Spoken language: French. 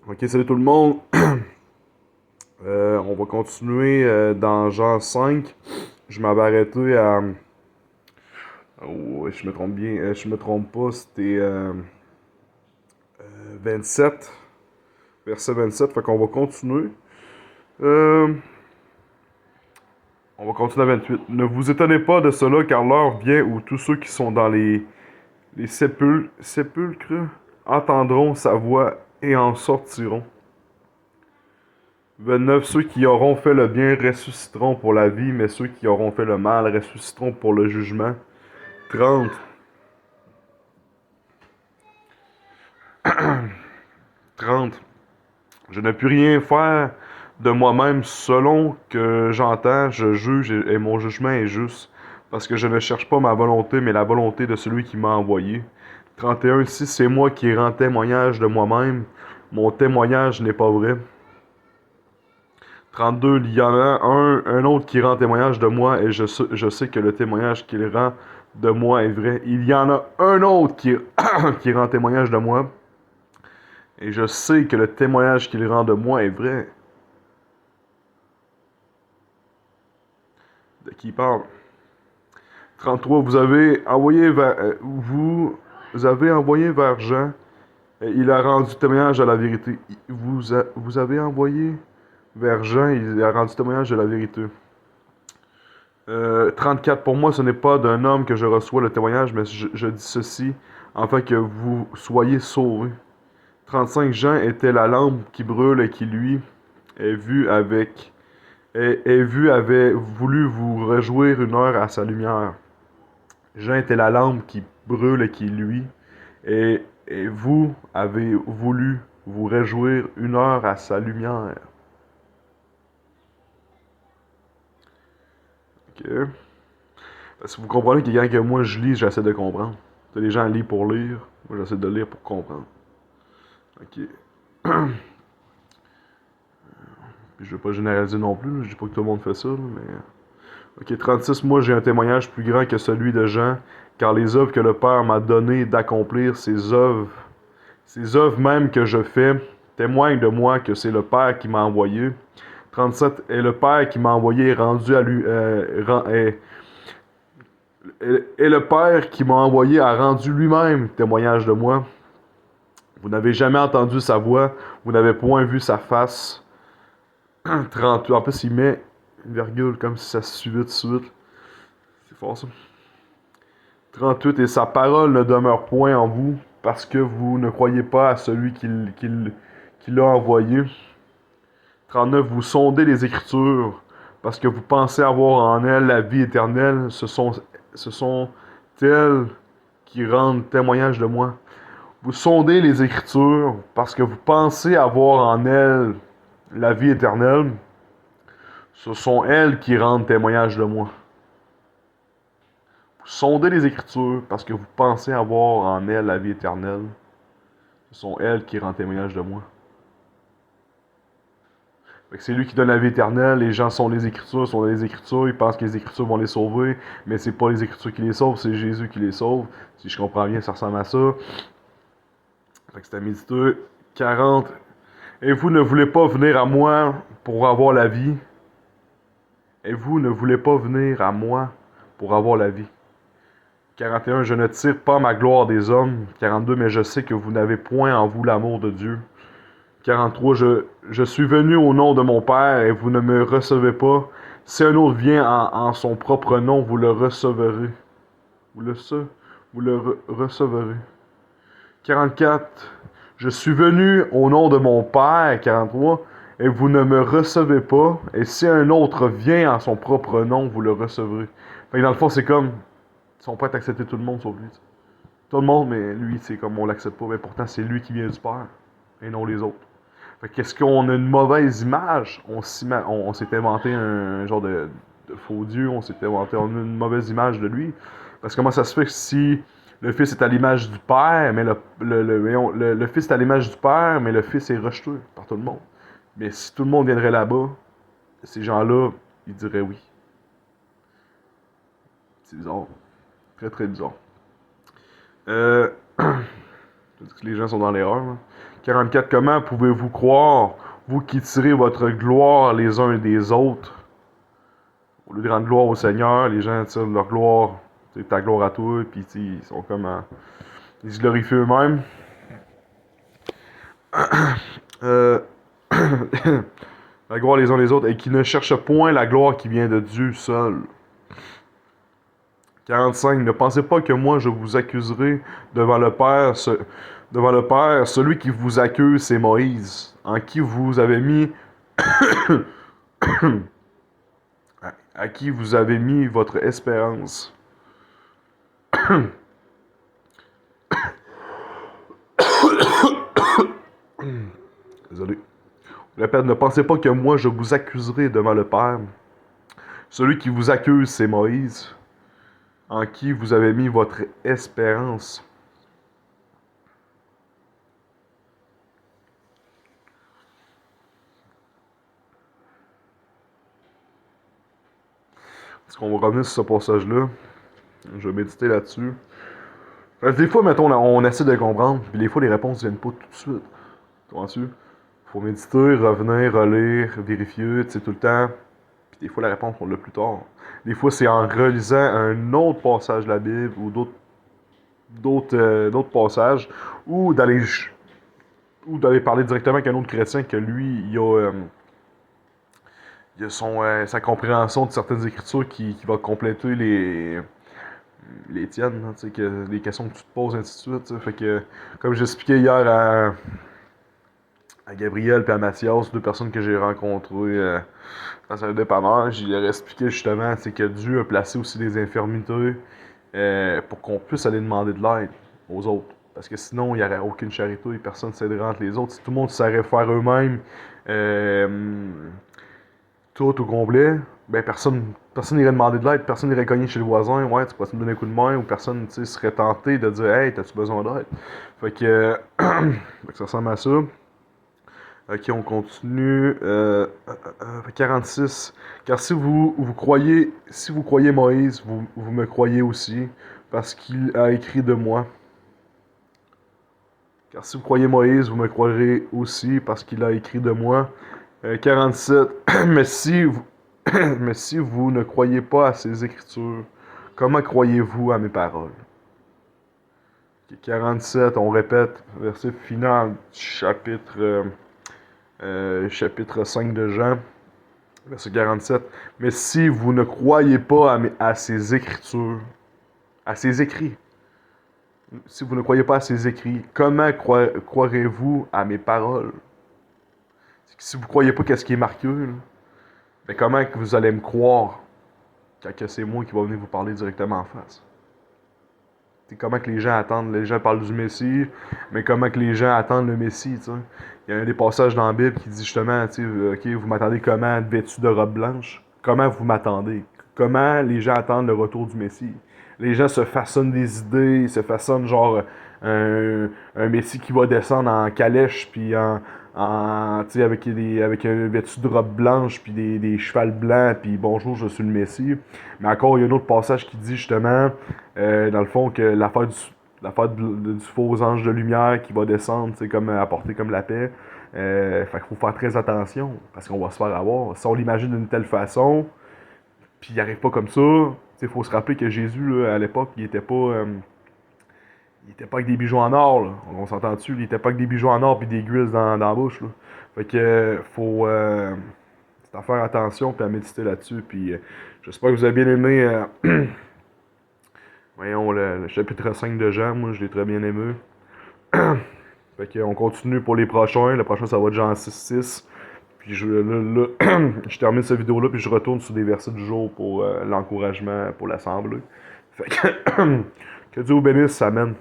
Ok, salut tout le monde. On va continuer dans Jean 5. Je m'avais arrêté à. Oh, je me trompe bien. Je me trompe pas, c'était 27. Verset 27. Fait qu'on va continuer. Euh, on va continuer à 28. Ne vous étonnez pas de cela, car l'heure vient où tous ceux qui sont dans les sépulcres entendront sa voix et en sortiront. 29. Ceux qui auront fait le bien ressusciteront pour la vie, mais ceux qui auront fait le mal ressusciteront pour le jugement. 30. 30. Je ne puis rien faire de moi-même selon que j'entends, je juge et mon jugement est juste, parce que je ne cherche pas ma volonté, mais la volonté de celui qui m'a envoyé. 31. Si c'est moi qui rends témoignage de moi-même, mon témoignage n'est pas vrai. 32. Il y en a un autre qui rend témoignage de moi et je sais que le témoignage qu'il rend de moi est vrai. Il y en a un autre qui, qui rend témoignage de moi et je sais que le témoignage qu'il rend de moi est vrai. De qui il parle? 33. Vous avez envoyé vers Jean et il a rendu témoignage de la vérité. Vous avez envoyé vers Jean et il a rendu témoignage de la vérité. 34. Pour moi, ce n'est pas d'un homme que je reçois le témoignage, mais je dis ceci, afin que vous soyez sauvés. 35. Jean était la lampe qui brûle et qui, lui, avait voulu vous réjouir une heure à sa lumière. Jean était la lampe qui brûle et qui, lui, et vous avez voulu vous réjouir une heure à sa lumière. Ok. Parce que vous comprenez que quand moi je lis, j'essaie de comprendre. Les gens lisent pour lire. Moi, j'essaie de lire pour comprendre. Ok. Puis je veux pas généraliser non plus. Je dis pas que tout le monde fait ça, mais. Ok, 36. Moi, j'ai un témoignage plus grand que celui de Jean, car les œuvres que le Père m'a donné d'accomplir, ces œuvres même que je fais, témoignent de moi que c'est le Père qui m'a envoyé. 37. Et le Père qui m'a envoyé est rendu à lui. Et le Père qui m'a envoyé a rendu lui-même témoignage de moi. Vous n'avez jamais entendu sa voix, vous n'avez point vu sa face. 38. En plus, il met une virgule comme si ça se suivait de suite. C'est fort ça. 38. Et sa parole ne demeure point en vous, parce que vous ne croyez pas à celui qui l'a envoyé. 39. Vous sondez les Écritures, parce que vous pensez avoir en elles la vie éternelle. Ce sont elles qui rendent témoignage de moi. Vous sondez les Écritures, parce que vous pensez avoir en elles la vie éternelle. Ce sont elles qui rendent témoignage de moi. Vous sondez les Écritures parce que vous pensez avoir en elles la vie éternelle. Ce sont elles qui rendent témoignage de moi. Fait que c'est lui qui donne la vie éternelle. Les gens sont les Écritures, ils pensent que les Écritures vont les sauver, mais c'est pas les Écritures qui les sauvent, c'est Jésus qui les sauve. Si je comprends bien, ça ressemble à ça. Fait que c'était méditer. 40. Et vous ne voulez pas venir à moi pour avoir la vie. Et vous ne voulez pas venir à moi pour avoir la vie. 41. Je ne tire pas ma gloire des hommes. 42. Mais je sais que vous n'avez point en vous l'amour de Dieu. 43. Je suis venu au nom de mon Père et vous ne me recevez pas. Si un autre vient en son propre nom, vous le recevrez. Vous le recevrez. 44. Je suis venu au nom de mon Père. 43. Et vous ne me recevez pas. Et si un autre vient en son propre nom, vous le recevrez. Fait que dans le fond, c'est comme ils sont prêts à accepter tout le monde sauf lui. Tout le monde, mais lui, c'est comme on l'accepte pas. Mais pourtant, c'est lui qui vient du Père et non les autres. Fait qu'est-ce qu'on a une mauvaise image? On s'est inventé un genre de faux Dieu, on s'est inventé, on a une mauvaise image de lui. Parce que comment ça se fait que si le Fils est à l'image du Père, mais le Fils est à l'image du Père, mais le Fils est rejeté par tout le monde. Mais si tout le monde viendrait là-bas, ces gens-là, ils diraient oui. C'est bizarre. Très très bizarre. Euh, Les gens sont dans l'erreur. Là. 44. Comment pouvez-vous croire, vous qui tirez votre gloire les uns des autres? Au lieu de rendre gloire au Seigneur, les gens tirent leur gloire, c'est ta gloire à toi, puis ils sont comme ils se glorifient eux-mêmes. La gloire les uns les autres, et qui ne cherchent point la gloire qui vient de Dieu seul. 45. Ne pensez pas que moi je vous accuserai devant le Père. Devant le Père, celui qui vous accuse, c'est Moïse, en qui vous avez mis à qui vous avez mis votre espérance. Désolé. Je répète, ne pensez pas que moi je vous accuserai devant le Père. Celui qui vous accuse, c'est Moïse, en qui vous avez mis votre espérance. Est-ce qu'on va revenir sur ce passage-là? Je vais méditer là-dessus. Des fois, mettons, on essaie de comprendre, puis des fois, les réponses ne viennent pas tout de suite. Comprends-tu? Faut méditer, revenir, relire, vérifier, tu sais, tout le temps. Puis des fois, la réponse, on l'a plus tard. Des fois, c'est en relisant un autre passage de la Bible ou d'autres passages, ou d'aller parler directement avec un autre chrétien que lui, il a sa compréhension de certaines écritures qui va compléter les tiennes, hein, que les questions que tu te poses, ainsi de suite. Fait que, comme j'expliquais hier à Gabriel et à Mathias, deux personnes que j'ai rencontrées dans un dépanneur, je leur ai expliqué justement que Dieu a placé aussi des infirmités pour qu'on puisse aller demander de l'aide aux autres. Parce que sinon, il n'y aurait aucune charité et personne ne s'aiderait entre les autres. Si tout le monde saurait faire eux-mêmes tout au complet, ben personne n'irait demander de l'aide, personne n'irait cogner chez le voisin, ouais, tu pourrais me donner un coup de main, ou personne serait tenté de dire hey, t'as-tu besoin d'aide? Fait que, ça ressemble à ça. Ok, on continue. 46. Car si vous croyez Moïse, vous me croyez aussi, parce qu'il a écrit de moi. Car si vous croyez Moïse, vous me croirez aussi, parce qu'il a écrit de moi. 47. mais si vous ne croyez pas à ces écritures, comment croyez-vous à mes paroles? 47, on répète, verset final, chapitre 5 de Jean, verset 47. Mais si vous ne croyez pas à ces écritures, à ces écrits, si vous ne croyez pas à ces écrits, comment croirez-vous à mes paroles? Si vous ne croyez pas qu'à ce qui est marqué, là, mais comment que vous allez me croire quand c'est moi qui va venir vous parler directement en face? C'est comment que les gens attendent. Les gens parlent du Messie, mais comment que les gens attendent le Messie, t'sais. Il y a un des passages dans la Bible qui dit justement, ok, vous m'attendez comment vêtu de robe blanche? Comment vous m'attendez? Comment les gens attendent le retour du Messie? Les gens se façonnent des idées, ils se façonnent genre un Messie qui va descendre en calèche, puis avec un vêtu de robe blanche, puis des chevals blancs, puis bonjour, je suis le Messie. Mais encore, il y a un autre passage qui dit justement, dans le fond, que l'affaire du faux ange de lumière qui va descendre, c'est comme apporter comme la paix. Fait qu'il faut faire très attention, parce qu'on va se faire avoir. Si on l'imagine d'une telle façon, puis il arrive pas comme ça, il faut se rappeler que Jésus, là, à l'époque, il était pas avec des bijoux en or, là. On s'entend dessus, il était pas avec des bijoux en or puis des grilles dans la bouche, là. Fait que faut c'est à faire attention puis à méditer là-dessus. Puis j'espère que vous avez bien aimé voyons le chapitre 5 de Jean, moi je l'ai très bien aimé. Fait que on continue pour les prochains. Le prochain ça va être Jean 6. Puis là, je termine cette vidéo-là puis je retourne sur des versets du jour pour l'encouragement pour l'assemblée. Fait que que Dieu vous bénisse, amen.